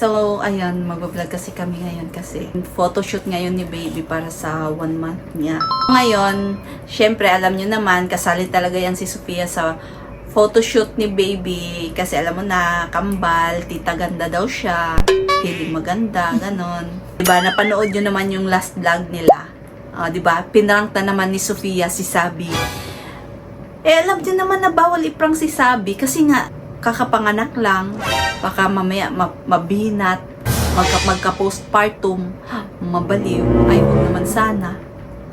So, ayan, mag-vlog kasi kami ngayon kasi photoshoot ngayon ni baby para sa 1 month niya. Ngayon, syempre, alam nyo naman, kasali talaga yan si Sofia sa photoshoot ni baby kasi alam mo na, kambal, tita ganda daw siya, hiling maganda, ganon. Diba, napanood nyo naman yung last vlog nila. Diba, pinrank na naman ni Sofia si Sabi. Alam nyo naman na bawal iprank si Sabi kasi nga, kakapanganak lang, baka mamaya mabinat, magka-postpartum, mabaliw, ay huwag naman sana.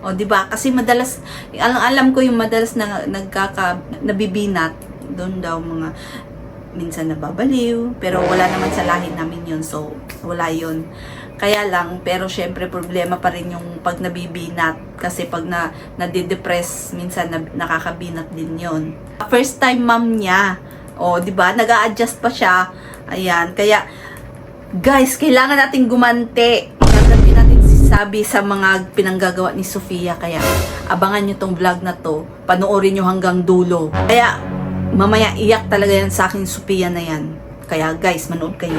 O, di ba? Kasi madalas, alam ko yung madalas na nabibinat, doon daw mga, minsan nababaliw, pero wala naman sa lahi namin yun, so, wala yun. Kaya lang, pero syempre problema pa rin yung pag nabibinat, kasi pag nadidepress, minsan nakakabinat din yun. First time mom niya, o, di ba? Nag-a-adjust pa siya. Ayan. Kaya, guys, kailangan nating gumante. Gagawin natin si Sabi sa mga pinanggagawa ni Sofia. Kaya, abangan nyo tong vlog na to. Panoorin nyo hanggang dulo. Kaya, mamaya iyak talaga yan sa akin, Sofia na yan. Kaya, guys, manood kayo.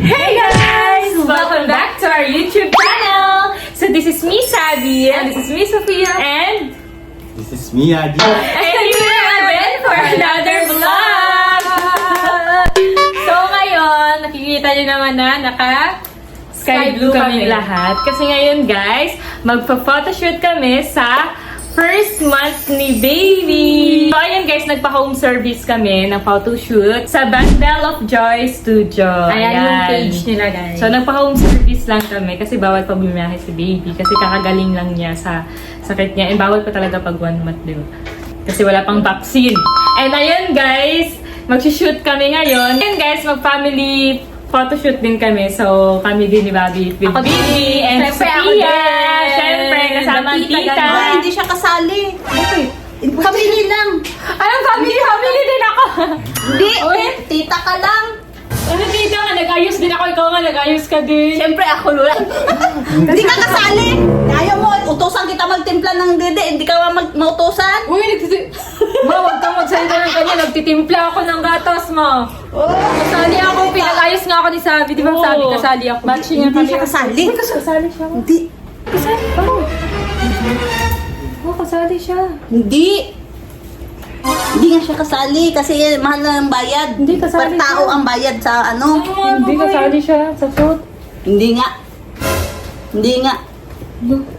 Hey guys! Welcome back to our YouTube channel! So this is me, Sabi, and this is me, Sofia, and This is me, Adi. here again for another vlog! So ngayon, nakikita nyo naman na sky blue kami lahat. Kasi ngayon guys, magpa-photoshoot kami sa first month ni baby. So ayun guys, nagpa-home service kami ng photoshoot sa Bundle of Joy Studio. Ayan yung page nila guys. So nagpa-home service lang kami kasi bawal pa bumiyahe si baby kasi kakagaling lang niya sa sakit niya. And bawal pa talaga pag 1 month din. Kasi wala pang vaccine. And ayun guys, mag-shoot kami ngayon. And guys, mag-family photoshoot din kami. So kami din ni Bobby with baby and Siyempre, ako Sophia. din. Siyempre, kasama ang tita. Ay, hindi siya kasali. Okay. Family lang. Anong family? Family din ako. Hindi, tita ka lang. Ano tita nga, nag-ayos din ako. Ikaw nga, nag-ayos ka din. Siyempre, ako lang. Hindi ka kasali. Ayaw mo, utosan kita magtimpla ng dede. Hindi ka mautosan. Uy, Ma, huwag kang magsalita ng kanya. Nagtitimpla ako ng gatas, ma. Kasali ako. Pinag-ayos nga ako ni Sabi. Di ba sabi, kasali ako. Matching nga Hindi kami. siya kasali. Kasali siya. Hindi. Kasali pa. Oh, kasali siya. Hindi. Hindi nga siya kasali kasi mahal na ang bayad. Hindi, kasali Per tao siya. ang bayad sa ano. Hindi kasali siya sa shoot. Hindi nga. Hindi nga.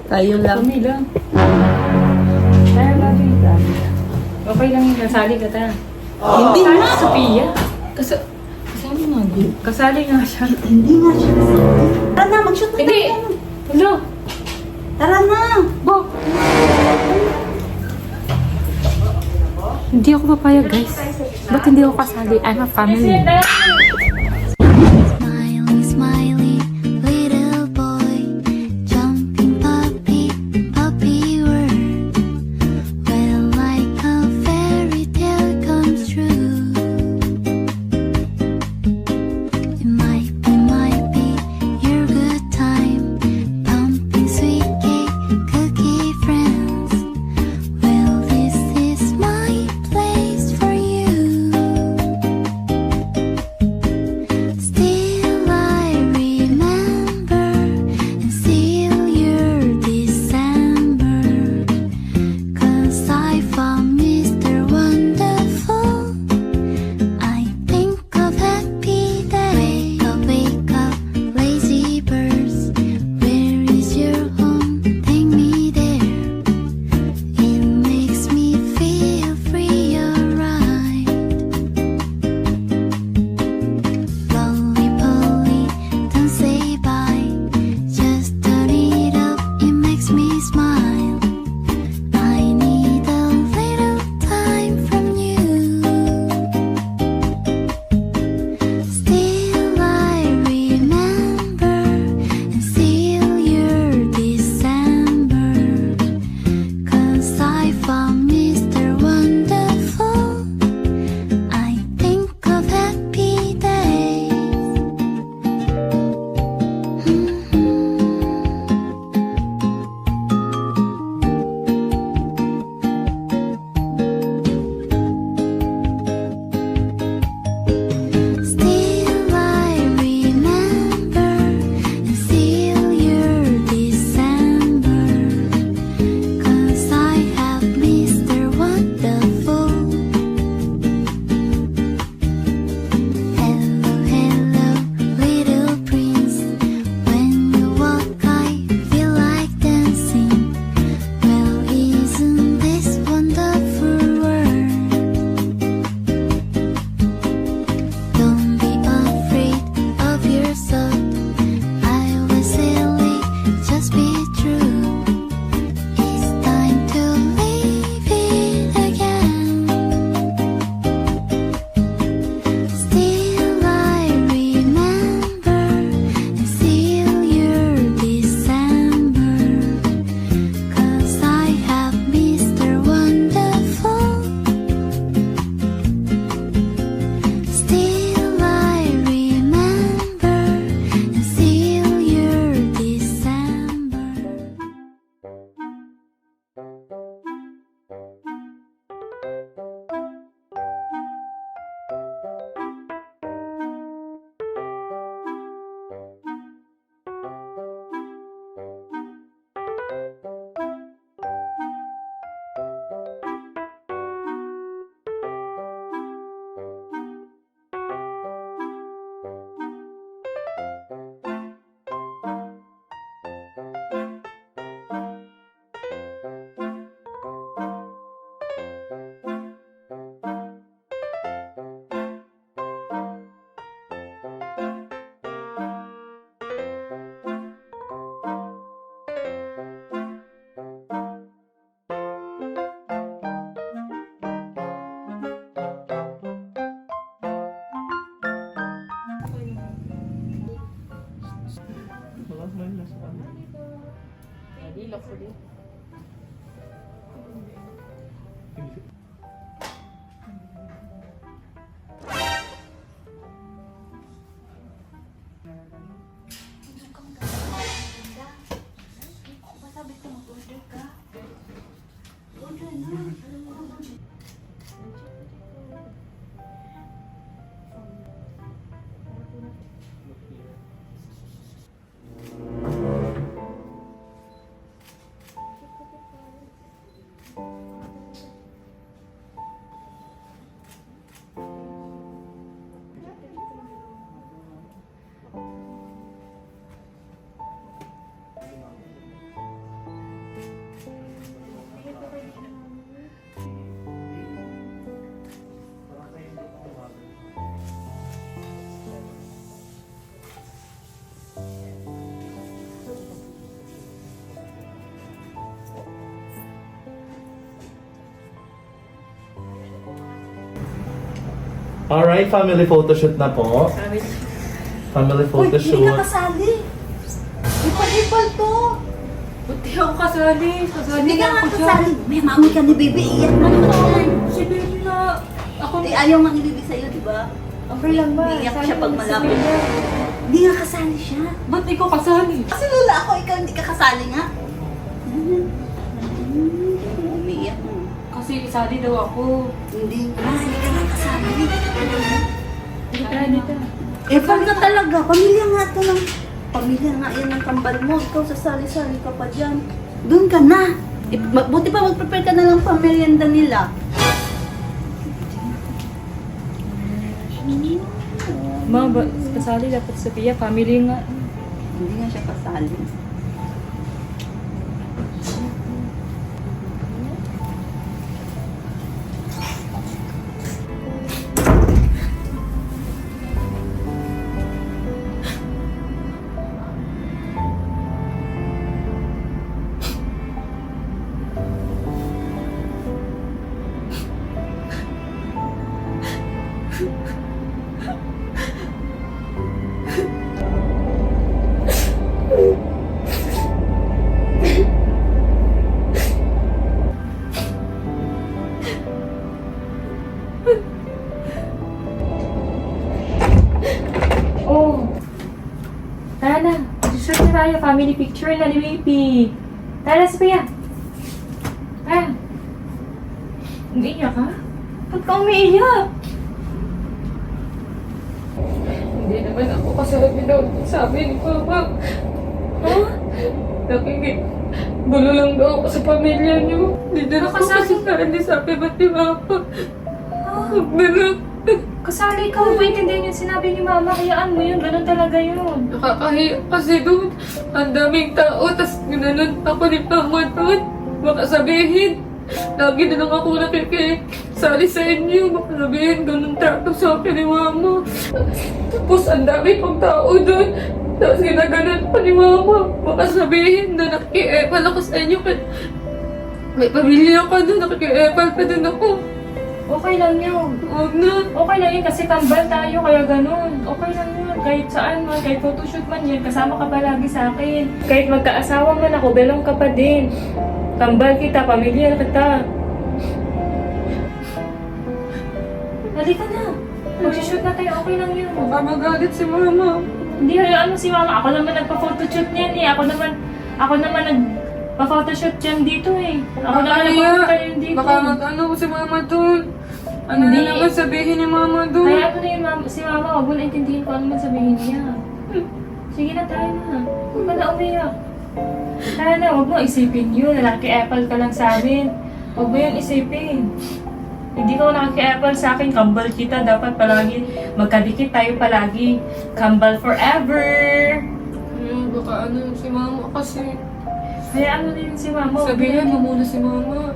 Tayo lang. Kami lang. Kaya Bobby. Okay lang yun. Kasali ka ta. Hindi Kasali nga. si Sophia. Kasali nga. Kasali nga siya. Hindi nga siya kasali. Tara na, mag-shoot na Hindi. tayo. Hello. Tara na. Bo. Hindi ako papayag guys. Ba't hindi ako kasali? I'm a family. Smiley, smiley, little boy, jumping puppy, puppy world. Well, like a fairy tale comes true. It might be your good time, pumping sweet cake, cookie friends. Well, this is my place for you. Alright, family photoshoot na po. Family Uy, hindi photoshoot. ka kasali. Ipal-ipal to. Buti ako kasali. Kasali Hindi ka na nga ako dyan. kasali. May mami ka ni Bibi. Iyak na naman. Si baby na. Ako Eh, ayaw nga ni Bibi sa'yo, di ba? okay lang ba? Iyak Sana siya pag si malapit. baby. Hindi nga kasali siya. Ba't ikaw kasali? Kasi lula ako, ikaw hindi ka kasali nga. Umiiyak mo. Kasi isali daw ako. Hindi nga nga kasali. Dito, dito. Eh, paano ka talaga? Pamilya nga ito ng... Pamilya nga yan ng kambal mo. Ikaw sasali-sali ka pa dyan. Doon ka na. Eh, buti pa mag-prepare ka na lang pamerienda nila. Ma, kasali dapat sa Pia. Family nga. Hindi nga siya kasali. Oh. Tara na. Shoot na tayo. Family picture na ni Baby. Tara, Sophia. Tara. Umiiyak ka? Ba't ka umiiyak? Hindi naman ako kasalabi daw. Sabi ni Papa. Ha? Nakikit. Gulo lang daw ako sa pamilya niyo. Hindi na ako kasalabi. Sabi ba't ni Papa? Huwag na lang. Kasali ka, huwag maintindihan yung sinabi ni Mama. Hayaan mo yun, ganun talaga yun. Nakakahiya kasi doon. Ang daming tao, tas ginanon ako ni Mama doon. Baka sabihin, lagi na lang ako nakikisali sa inyo. Baka sabihin, ganun trato sa akin ni Mama. Tapos ang dami pang tao doon. Tapos ginaganon pa ni Mama. Baka sabihin na nakikiepal ako sa inyo. May pamilya ka doon, nakikiepal pa din ako. Okay lang yun. Huwag na. Okay lang yun kasi kambal tayo kaya ganun. Okay lang yun. Kahit saan man, kahit photoshoot man yan, kasama ka palagi sa akin. Kahit magkaasawa man ako, belong ka pa din. Kambal kita, pamilya kita. Halika na. Mag-shoot na tayo, okay lang yun. Baka magalit si Mama. Hindi, hayaan mo si Mama. Ako naman nagpa-photoshoot niyan eh. Ako naman nagpa-photoshoot yan dito eh. Ako naman nagpa-photoshoot yan dito. Baka mag-ano si Mama doon. Ano Hindi. na naman sabihin ni Mama doon? Hayaan mo na yung si Mama. Huwag mo na intindihin kung ano man sabihin niya. Sige na, tayo na. Huwag ka na umiyak. Tara na, huwag mo isipin yun. Nakiki-apple ka lang sa amin. Huwag mo yun isipin. Hindi ka nakiki-apple sa akin. Kambal kita. Dapat palagi magkadikit tayo palagi. Kambal forever. Baka ano si Mama kasi. Hayaan mo na yun si Mama. Huwag Sabihin mo mo muna si Mama.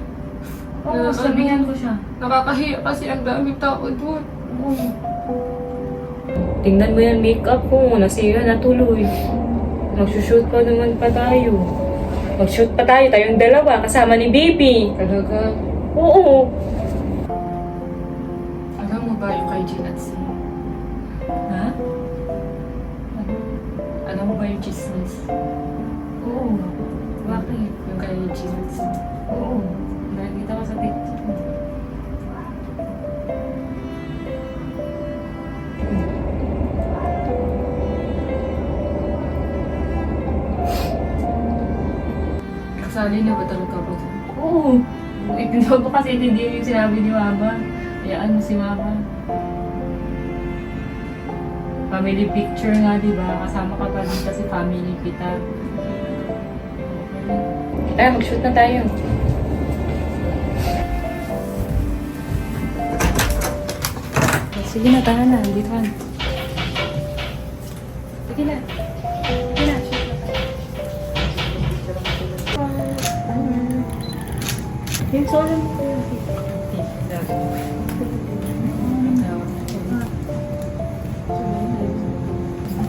Oo, sabihan ko siya. Nakakahiya kasi ang daming tao doon. Tingnan mo yan makeup ko. Nasira na tuloy. Magsushoot pa naman pa tayo. Mag-shoot pa tayo. Tayong dalawa. Kasama ni Baby. Talaga. Oo. Alam mo ba yung kay Jean at si... Ha? Alam mo ba yung chismis? Oo. Bakit? Yung kaya yung chismis? Oo. Nakikita ko sa TikTok. Kasali na ba talaga ba ito? Oo. Itinawag ko kasi hindi yung sinabi ni Mama. Hayaan mo si Mama. Family picture nga, di ba? Kasama ka pa rin kasi family kita. Tara, mag-shoot na tayo. Sige na, tara na. Dito ka. Sige na. Sige na, shoot na tayo. Yung solo mo ko yung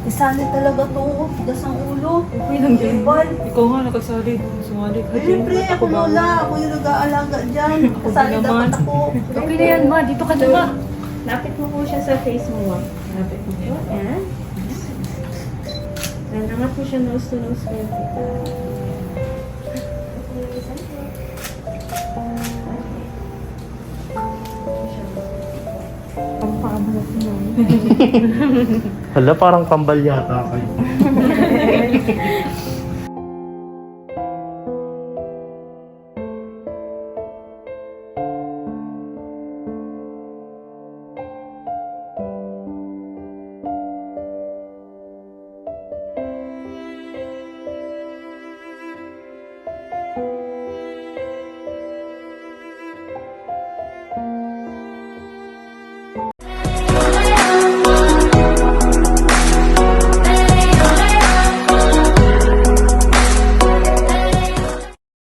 Isali talaga to. Tigas ang ulo. Okay lang yan. Bal. Ikaw nga nakasali. Sumali ka din. Siyempre, ako lola. Ako yung nag-aalaga dyan. Kasali din dapat naman. ako. Okay na yan, ma. Dito ka na, ma. Lapit mo po siya sa face mo, ma. Lapit mo po. Ayan. Nanangat mo siya nose to nose kayo. Hala, parang kambal yata kayo.